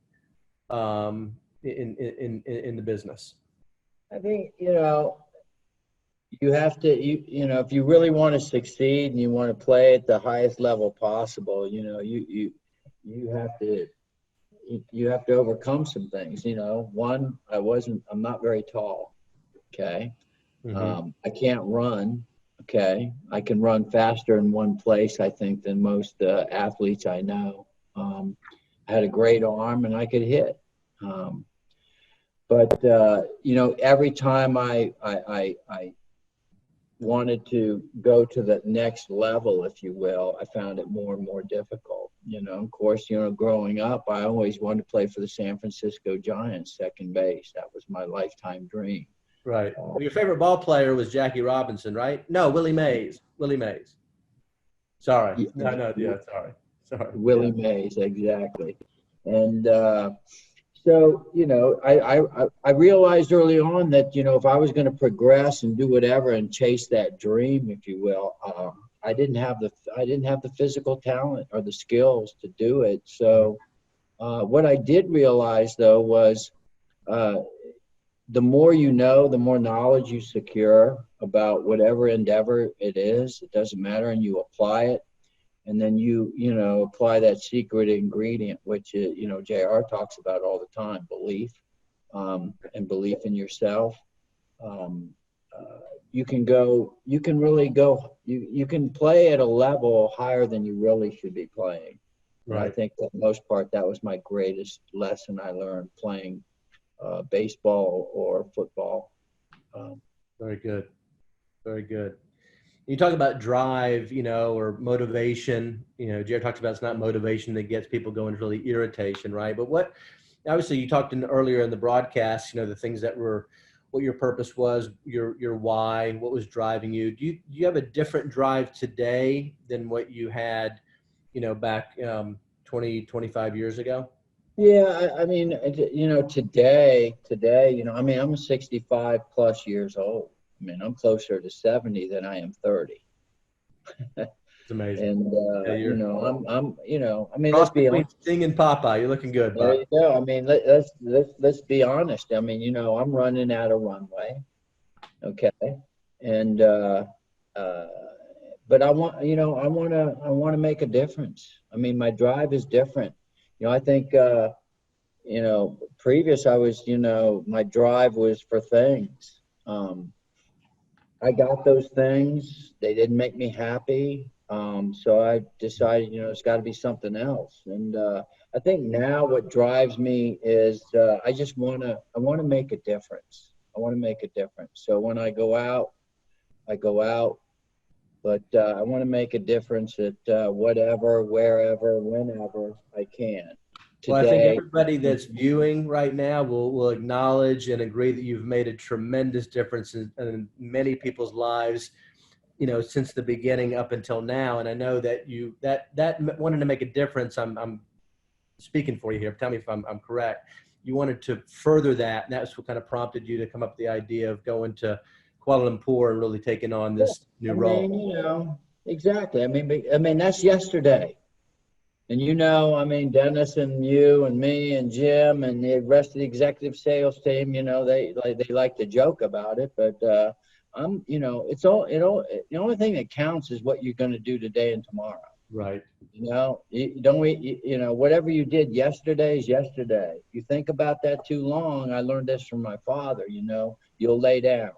in the business? I think, you have to, if you really want to succeed and you want to play at the highest level possible, you have to overcome some things. One, I'm not very tall. Okay. Mm-hmm. I can't run. Okay. I can run faster in one place, I think, than most athletes I know. I had a great arm and I could hit. But every time I wanted to go to the next level, if you will, I found it more and more difficult. Of course, growing up, I always wanted to play for the San Francisco Giants, second base. That was my lifetime dream. Right. Well, your favorite ball player was Jackie Robinson, right? No, Willie Mays. Willie Mays. Sorry. No. Yeah. Sorry. Willie Mays, exactly. And so, I realized early on that, if I was going to progress and do whatever and chase that dream, if you will, I didn't have the physical talent or the skills to do it. So what I did realize, though, was the more you know, the more knowledge you secure about whatever endeavor it is, it doesn't matter, and you apply it. And then you apply that secret ingredient, which is, JR talks about all the time, belief, and belief in yourself. You can play at a level higher than you really should be playing. Right. And I think for the most part, that was my greatest lesson I learned playing baseball or football. Very good. Very good. You talk about drive, or motivation. Jared talks about it's not motivation that gets people going, it's really irritation, right? But obviously you talked earlier in the broadcast, the things that were, what your purpose was, your why, what was driving you. Do you have a different drive today than what you had, back 20, 25 years ago? Yeah, I mean, today, I'm 65 plus years old. I mean, I'm closer to 70 than I am 30. It's amazing. And I'm let's be honest. Sting and Popeye, you're looking good, Bob. There you go. I mean, let's be honest. I mean, I'm running out of runway. Okay. And but I want to make a difference. I mean, my drive is different. I think previous I was, my drive was for things. I got those things. They didn't make me happy. So I decided, it's got to be something else. And I think now what drives me is I want to make a difference. I want to make a difference. So when I go out, but I want to make a difference at whatever, wherever, whenever I can. Today, well, I think everybody that's viewing right now will acknowledge and agree that you've made a tremendous difference in many people's lives, since the beginning up until now. And I know that that wanted to make a difference. I'm speaking for you here. Tell me if I'm correct. You wanted to further that, and that's what kind of prompted you to come up with the idea of going to Kuala Lumpur and really taking on this new role. Exactly. I mean, that's yesterday. And Dennis and you and me and Jim and the rest of the executive sales team, they like to joke about it, but it's all, the only thing that counts is what you're going to do today and tomorrow. Right. Whatever you did yesterday is yesterday. If you think about that too long, I learned this from my father, you'll lay down.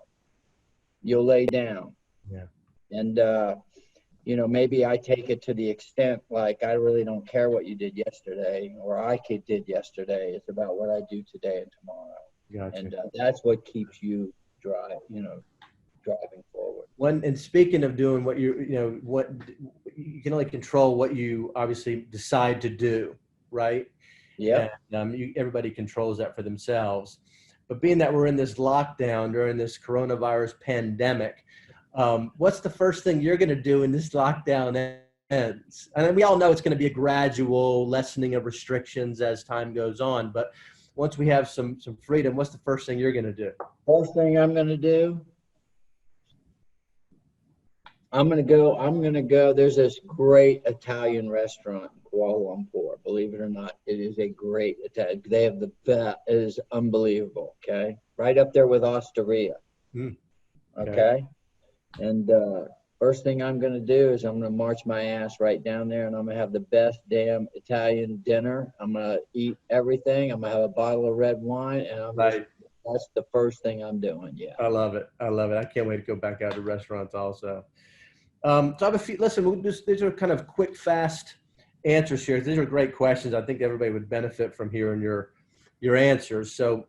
Yeah. And, maybe I take it to the extent, like, I really don't care what you did yesterday or I did yesterday. It's about what I do today and tomorrow. Gotcha. And that's what keeps you driving forward. And speaking of doing what you can only control what you obviously decide to do, right? Yeah. And everybody controls that for themselves. But being that we're in this lockdown during this coronavirus pandemic, what's the first thing you're going to do when this lockdown ends? And we all know it's going to be a gradual lessening of restrictions as time goes on. But once we have some freedom, what's the first thing you're going to do? First thing I'm going to do, I'm going to go, there's this great Italian restaurant in Kuala Lumpur. Believe it or not, it is a great Italian. They have the best, it is unbelievable, okay? Right up there with Osteria, okay? And first thing I'm going to do is I'm going to march my ass right down there, and I'm going to have the best damn Italian dinner. I'm going to eat everything. I'm going to have a bottle of red wine, and that's the first thing I'm doing, yeah. I love it. I love it. I can't wait to go back out to restaurants also. So I have a few, listen, these are kind of quick, fast answers here. These are great questions. I think everybody would benefit from hearing your answers. So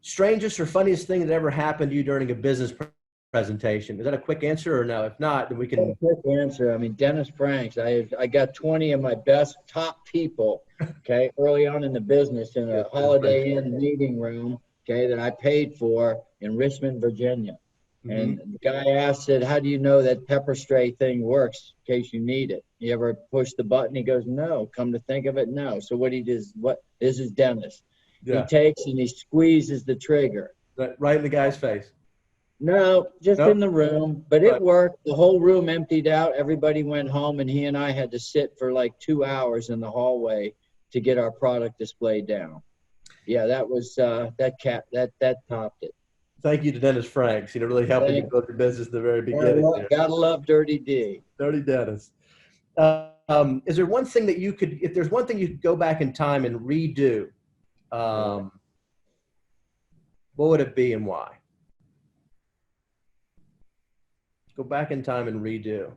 strangest or funniest thing that ever happened to you during a business presentation? Is that a quick answer or no? If not, then we can. A quick answer. I mean, Dennis Franks, I got 20 of my best top people, okay, early on in the business in a Holiday Inn meeting room, okay, that I paid for in Richmond, Virginia. And the guy asked, said, how do you know that pepper spray thing works in case you need it? You ever push the button? He goes, no. Come to think of it, no. So what he does, this is Dennis. Yeah. He takes and he squeezes the trigger. Right in the guy's face? No, just in the room. But it worked. The whole room emptied out. Everybody went home, and he and I had to sit for like 2 hours in the hallway to get our product displayed down. Yeah, that was, that topped it. Thank you to Dennis Franks. Really helping you build your business at the very beginning. Gotta love Dirty D. Dirty Dennis. Is there one thing that you could, if there's one thing you could go back in time and redo, what would it be and why? Go back in time and redo.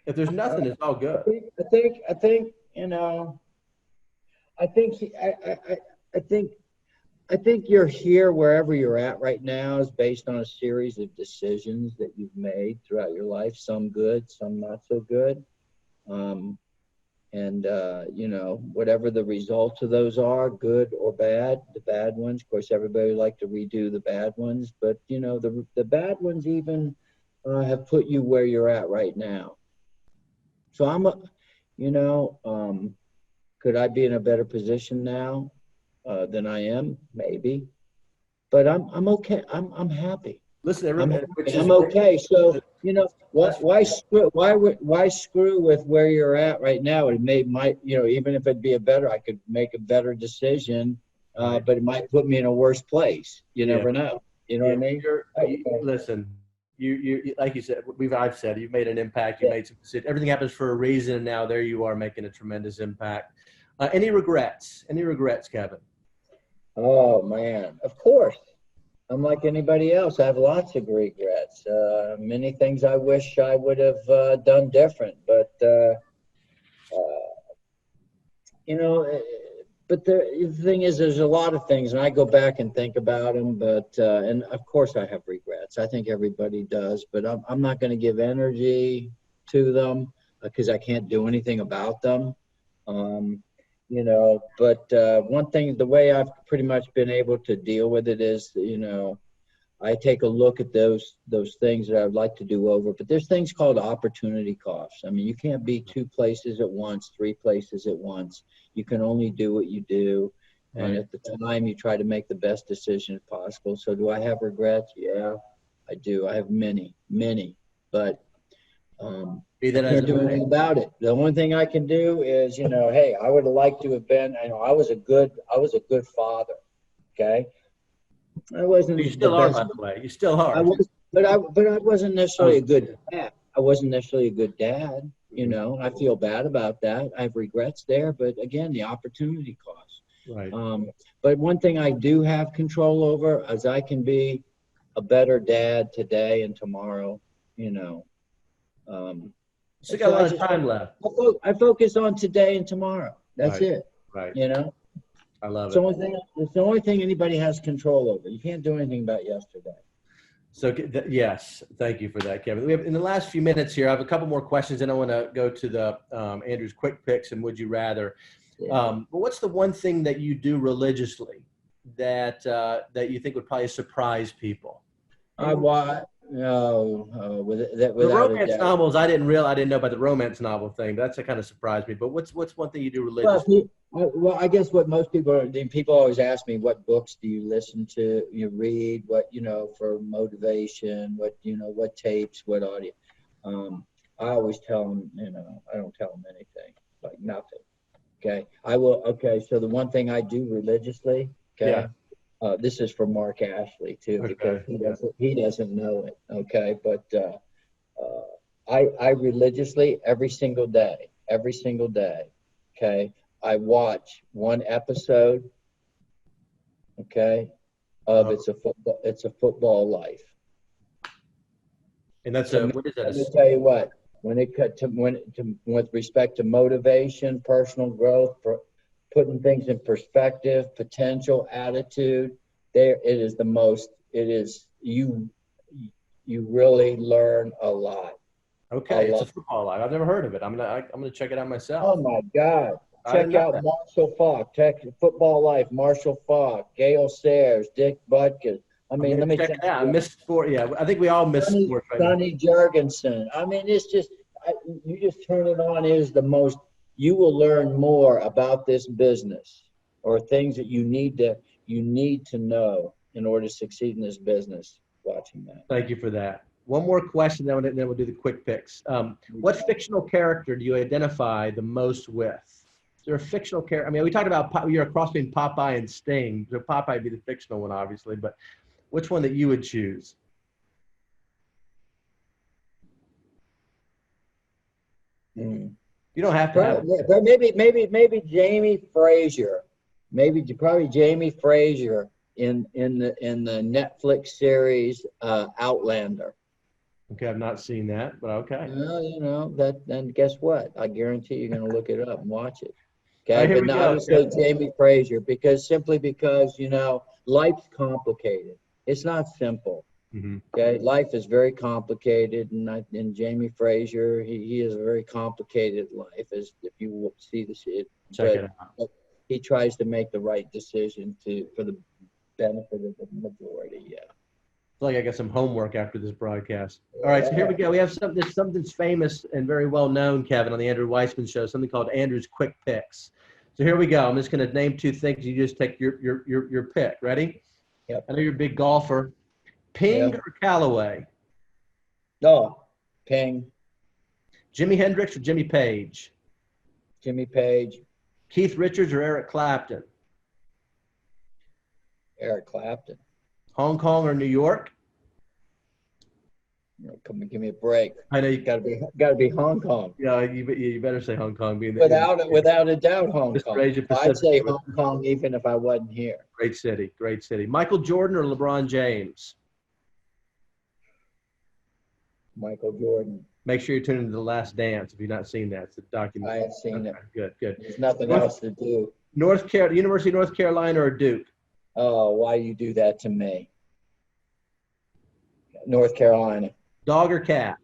If there's nothing, it's all good. I think you know, I think you're here wherever you're at right now is based on a series of decisions that you've made throughout your life, some good, some not so good. You know, whatever the results of those are, good or bad, the bad ones, of course, everybody would like to redo the bad ones, but, you know, the bad ones even have put you where you're at right now. So could I be in a better position now than I am? Maybe, but I'm okay. I'm happy. Listen, everybody, I'm okay. So, you know, why screw with where you're at right now? It might, you know, even if it'd be I could make a better decision, but it might put me in a worse place. You never know. You know what I mean? Listen, you like you said, I've said, you've made an impact. You made some decisions. Everything happens for a reason. And now there you are making a tremendous impact. Any regrets? Any regrets, Kevin? Oh man, of course. I'm like anybody else. I have lots of regrets. Many things I wish I would have done different, but you know. But the thing is, there's a lot of things, and I go back and think about them. But and of course, I have regrets. I think everybody does. But I'm not going to give energy to them because I can't do anything about them. You know, but one thing, the way I've pretty much been able to deal with it is, you know, I take a look at those things that I would like to do over. But there's things called opportunity costs. I mean, you can't be 2 places at once, 3 places at once. You can only do what you do. And at the time, you try to make the best decision possible. So do I have regrets? Yeah, I do. I have many, but I can't do anything about it. The only thing I can do is, you know, hey, I would have liked to have been, I know I was a good father. Okay. I wasn't. You still are, by the way. You still are. But I wasn't necessarily a good dad. I wasn't necessarily a good dad. You know, I feel bad about that. I have regrets there, but again, the opportunity cost. Right. But one thing I do have control over is I can be a better dad today and tomorrow. You know. Still got a lot of time left. I focus on today and tomorrow. That's it. Right. You know. I love it. It's the only thing anybody has control over. You can't do anything about yesterday. So yes, thank you for that, Kevin. We have in the last few minutes here. I have a couple more questions, and I want to go to the Andrew's quick picks and would you rather. Yeah. But what's the one thing that you do religiously that that you think would probably surprise people? I watch. No, The without a romance doubt. novels, I didn't know about the romance novel thing. That's what kind of surprised me. But what's one thing you do religiously? Well, I guess what most people always ask me, what books do you listen to, you read, what, for motivation, what tapes, what audio. I always tell them, I don't tell them anything, like nothing. Okay. Okay. So the one thing I do religiously, okay. Yeah. This is for Mark Ashley too, because he doesn't know it. Okay. But, I religiously every single day, okay, I watch one episode, okay, of It's a Football Life. And that's what is that? Let me tell you what, with respect to motivation, personal growth, putting things in perspective, potential, attitude, you really learn a lot. Okay, It's a Football Life. I've never heard of it. I'm gonna check it out myself. Oh my God! Check out Marshall Falk. Check Football Life. Marshall Falk, Gail Sayers, Dick Butkus. I mean, let me check it out. I missed sport. Yeah, I think we all miss sport. Sonny Jurgensen. I mean, it's just you just turn it on. It is the most. You will learn more about this business or things that you need to know in order to succeed in this business. Watching that. Thank you for that. One more question, then we'll do the quick picks. What fictional character do you identify the most with? Is there a fictional character? I mean, we talked about you're a cross between Popeye and Sting. So Popeye would be the fictional one, obviously, but which one that you would choose? You don't have to have it. But maybe Jamie Fraser. Probably Jamie Fraser in the Netflix series Outlander. Okay, I've not seen that, but okay. Well, then guess what? I guarantee you're going to look it up and watch it. Okay, right, but I would say Jamie Fraser because life's complicated. It's not simple. Mm-hmm. Okay, life is very complicated, and Jamie Fraser, he has a very complicated life. As if you see the shit, Check it out. He tries to make the right decision for the benefit of the majority. Yeah. I feel like I got some homework after this broadcast. All right, so here we go. We have something's famous and very well known, Kevin, on the Andrew Weissman Show, something called Andrew's Quick Picks. So here we go. I'm just going to name two things. You just take your pick. Ready? Yep. I know you're a big golfer. Ping or Callaway? No, Ping. Jimi Hendrix or Jimmy Page? Jimmy Page. Keith Richards or Eric Clapton? Eric Clapton. Hong Kong or New York? Come and give me a break. I know you got to be Hong Kong. Yeah, you better say Hong Kong. Without a doubt, Hong Kong. I'd say Hong Kong even if I wasn't here. Great city. Michael Jordan or LeBron James? Michael Jordan. Make sure you tune into The Last Dance if you've not seen that. It's a documentary. I have seen it. Good. There's nothing else to do. University of North Carolina or Duke? Oh, why you do that to me? North Carolina. Dog or cat?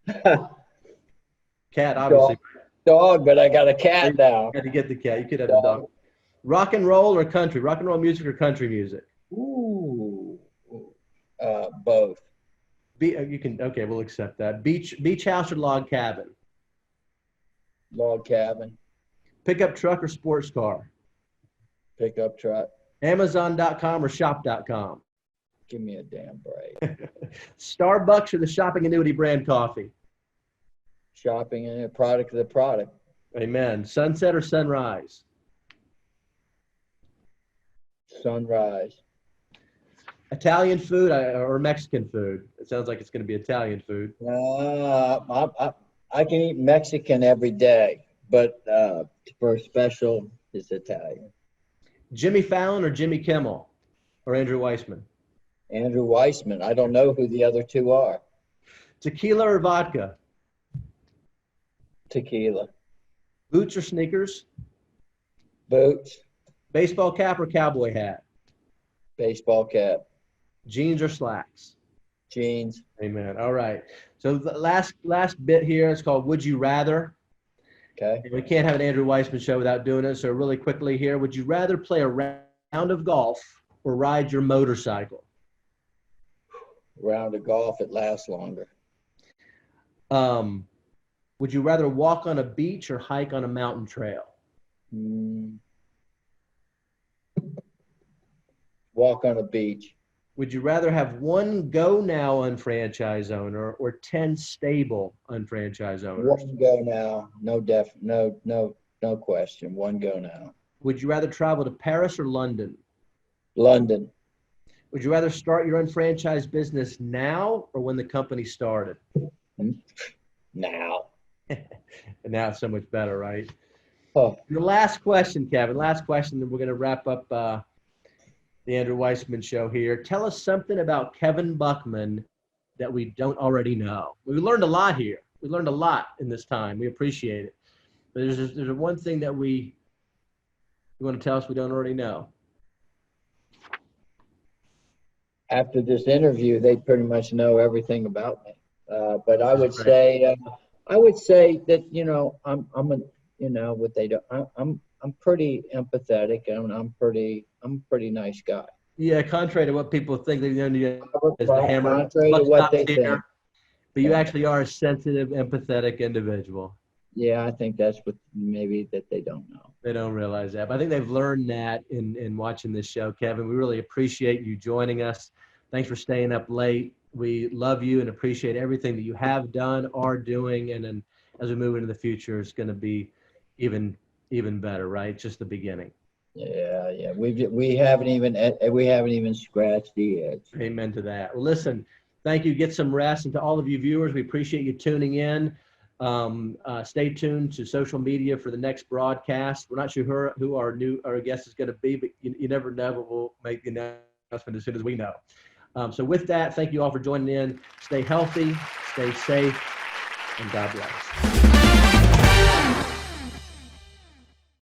Cat, obviously. Dog, but I got a cat now. You had to get the cat. You could have the dog. Rock and roll or country? Rock and roll music or country music? Ooh, both. Okay, we'll accept that. Beach house or log cabin? Log cabin. Pickup truck or sports car? Pickup truck. Amazon.com or shop.com? Give me a damn break. Starbucks or the shopping annuity brand coffee? Shopping and a product of the product. Amen. Sunset or sunrise? Sunrise. Italian food or Mexican food? It sounds like it's going to be Italian food. I can eat Mexican every day, but for a special, it's Italian. Jimmy Fallon or Jimmy Kimmel or Andrew Weissman? Andrew Weissman. I don't know who the other two are. Tequila or vodka? Tequila. Boots or sneakers? Boots. Baseball cap or cowboy hat? Baseball cap. Jeans or slacks? Jeans. Amen. All right. So the last bit here is called Would You Rather? Okay. We can't have an Andrew Weissman show without doing it. So really quickly here, would you rather play a round of golf or ride your motorcycle? Round of golf, it lasts longer. Would you rather walk on a beach or hike on a mountain trail? Walk on a beach. Would you rather have one go now unfranchised owner or 10 stable unfranchised owners? One go now. No question. One go now. Would you rather travel to Paris or London? London. Would you rather start your unfranchised business now or when the company started? Now. And now it's so much better, right? Oh, Your last question, Kevin. Last question, and we're going to wrap up the Andrew Weissman Show here. Tell us something about Kevin Buckman that we don't already know. We learned a lot here. We learned a lot in this time. We appreciate it. But there's one thing that you want to tell us we don't already know. after this interview, they pretty much know everything about me. But I would say that, you know, I'm pretty empathetic, and I'm a pretty nice guy. Yeah, contrary to what people think, they don't need as the hammer. Contrary to what they think. But you actually are a sensitive, empathetic individual. Yeah, I think that's what maybe that they don't know. They don't realize that. But I think they've learned that in watching this show, Kevin. We really appreciate you joining us. Thanks for staying up late. We love you and appreciate everything that you have done, are doing, and then as we move into the future, it's going to be even better, right? It's just the beginning. Yeah. We haven't even scratched the edge. Amen to that. Well, listen, thank you. Get some rest. And to all of you viewers, we appreciate you tuning in. Stay tuned to social media for the next broadcast. We're not sure who our guest is going to be, but you never know, but we'll make the announcement as soon as we know. So with that, thank you all for joining in. Stay healthy, stay safe, and God bless.